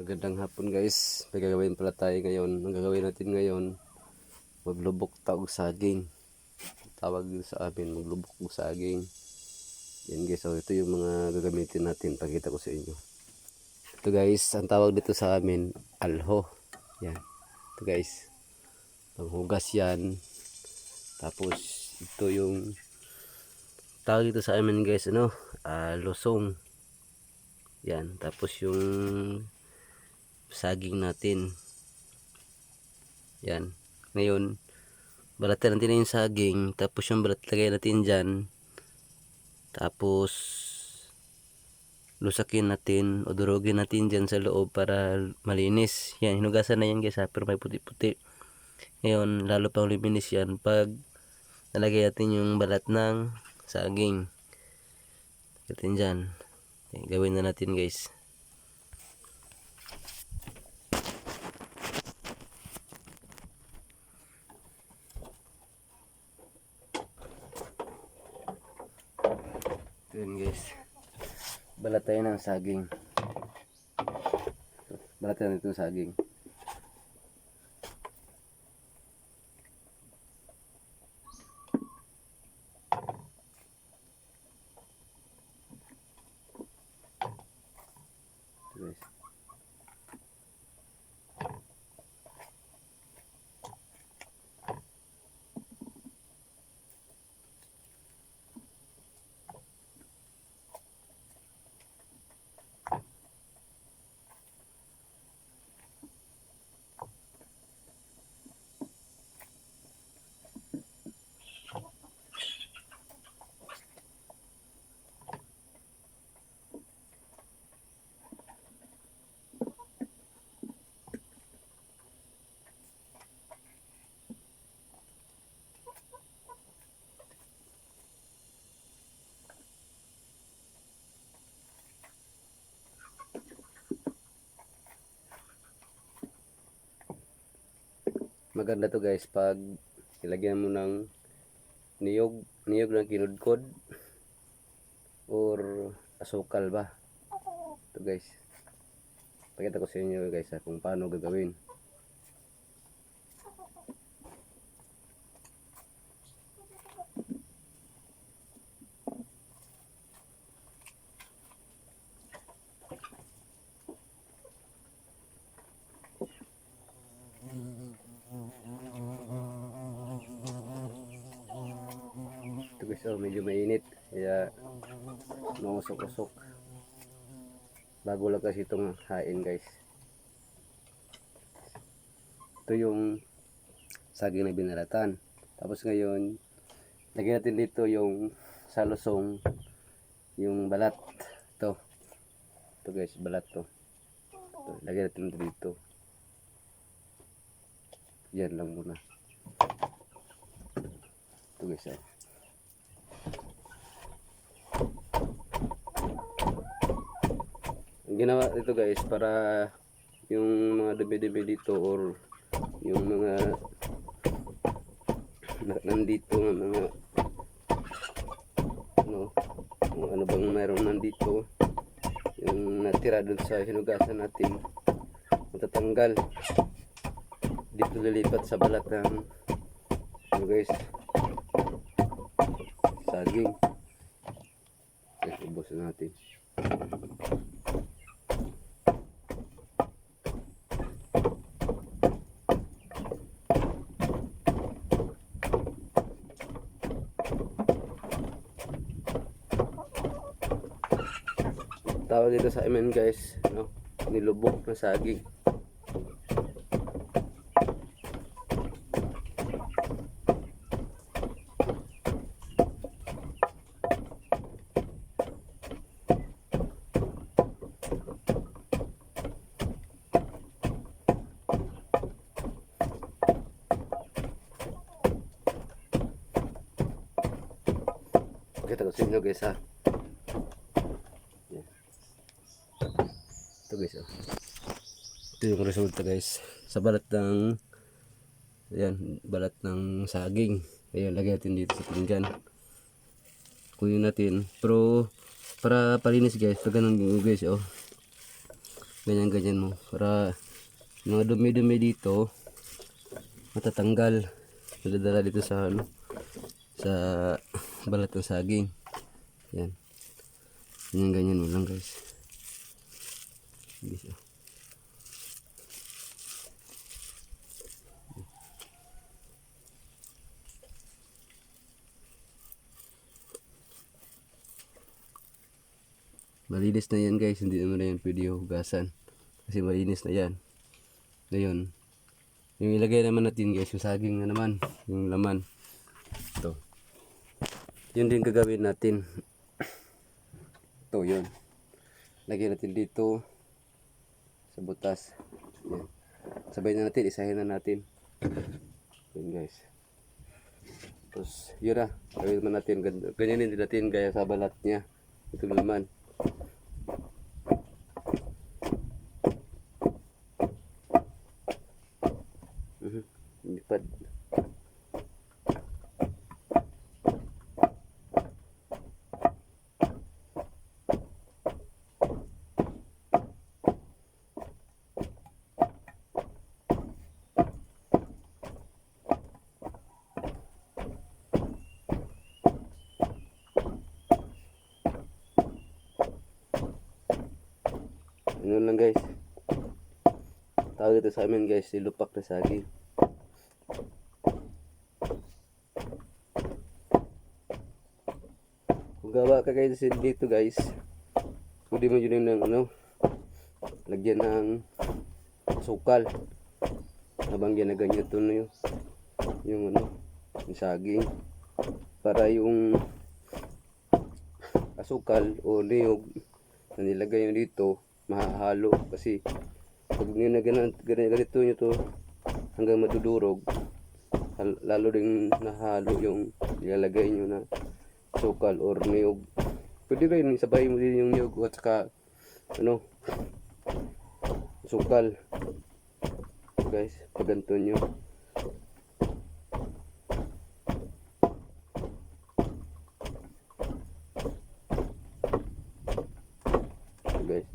Magandang hapon guys. May gagawin pala tayo ngayon. Ang gagawin natin ngayon, maglubok taog saging. Tawag dito sa amin, maglubok ng saging. Yan guys, so ito yung mga gagamitin natin. Pakita ko sa inyo. Ito guys, ang tawag dito sa amin, alho. Yan. Ito guys, panghugas yan. Tapos ito yung tawag dito sa amin guys, losong. Yan. Tapos yung saging natin. Yan. Ngayon, balatan natin yung saging. Tapos yung balat lagay natin dyan. Tapos, lusakin natin o durugin natin dyan sa loob para malinis. Yan, hinugasan na yan guys ha, pero may puti-puti. Ngayon, lalo pang luminis yan pag nalagay natin yung balat ng saging. Natin dyan. Yan, gawin na natin guys. Yan guys, balat tayo ng saging. Balat tayo ng saging. Guys, maganda to guys pag ilagyan mo ng niyog ng kinudkod or asukal ba. Ito guys, pakita ko sa inyo guys kung paano gagawin. Ito guys, medyo mainit kaya mausok-usok bago lang kasi itong hain guys. Ito yung saging na binalatan. Tapos ngayon lagyan natin dito yung salusong, yung balat. Ito guys, balat to. Ito, lagyan natin dito. Yan lang muna. Ito guys, ang ginawa dito guys, para yung mga dumi-dumi dito or yung mga nandito ng mga kung ano bang mayroon nandito, yung natira dun sa hinugasan natin, matatanggal. Dito lilipat sa balat ng guys, saging. Okay, ubos na natin. Tawag dito sa amin guys, nilubok na saging. Kita ko sa inyo guys ha. Ito guys, ito yung resulta guys sa balat ng balat ng saging. Ayan, lagay natin dito sa pinggan, kunin natin, pero para palinis guys, pag ganun guys, ganyan-ganyan mo para mga dumi-dumi dito matatanggal, madadala dito sa ano, sa balat ng saging. Yan, ganyan-ganyan mo lang guys. Guys, oh. Malinis na yan guys, hindi naman na yan pwede hugasan kasi malinis na yan. Ngayon, yung ilagay naman natin guys, yung saging na naman, yung laman. Ito. Yun din gagawin natin. Ito yun. Lagyan natin dito sa butas. Yan. Sabay na natin, isahin na natin. Yun guys. Tapos yun na, gawin naman natin, ganyanin din natin gaya sa balat niya. Ito laman. Lipad. Ano lang guys, tawag ito sa amin guys, silupak na saging. Kung gawa ka guys dito guys, pwede mo yun ng ano, lagyan ng sukal habang ginaganyan ito na yung ano, yung saging, para yung asukal o niyog na nilagay nyo dito mahahalo, kasi pag ganito nyo to hanggang madudurog, lalo din nahalo yung ilalagay nyo na sukal or niyog. Pwede rin sabay mo din yung niyog at saka ano, sukal guys, pag ganito nyo. Guys,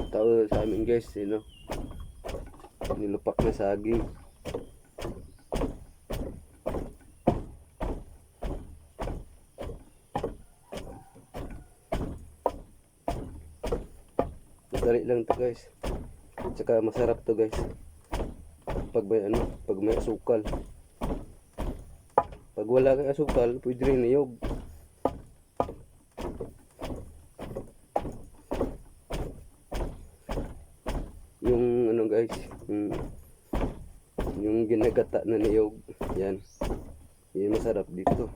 tao sa amin guys, nilupak na saging. Dali lang to guys, tsaka masarap to guys pag may ano, pag may asukal. Pag wala kang asukal, pwede rin niyog. Yung ano guys, yung ginagata na niyog, yan masarap dito.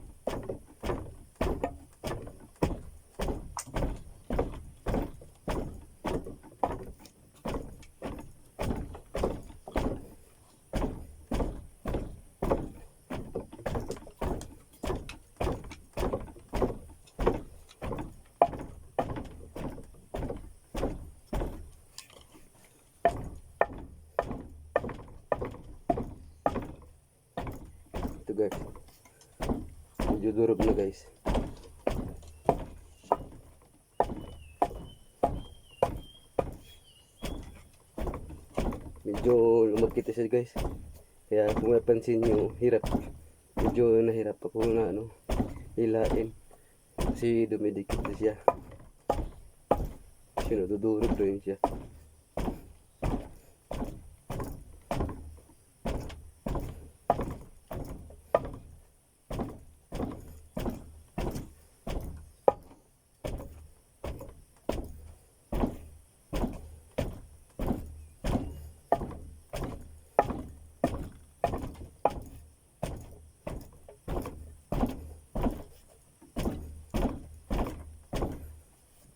Ito guys, medyo durog na guys. Medyo lumagkita siya guys, kaya kung mapansin nyo, medyo nahirap ako na ano, hilain kasi dumidikit na siya, kasi nadudurog rin siya.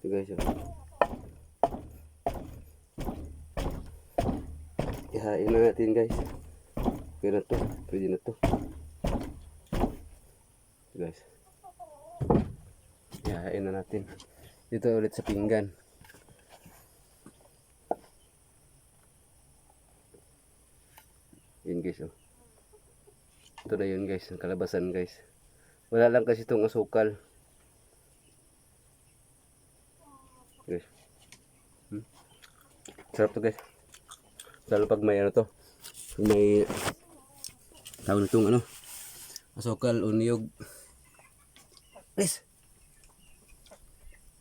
Ito guys, ihain na natin guys. Okay na to, pwede na to. Ito guys, ihain na natin dito ulit sa pinggan. Yun guys, ito na yun guys, ang kalabasan guys. Wala lang kasi itong asukal. Guys. Sarap to guys. Lalo pag may ano to. May tawag nitong ano. Asukal o niyog. Guys.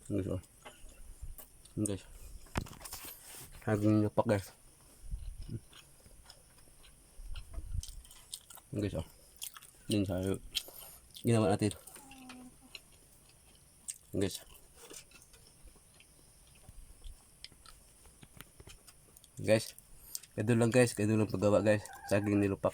Guys oh. Guys. Haging napak guys. Guys oh. Yun sa ginawa natin. Guys. Guys. Kadul lang guys. Kadul lang paggawa guys. Saging nilupak.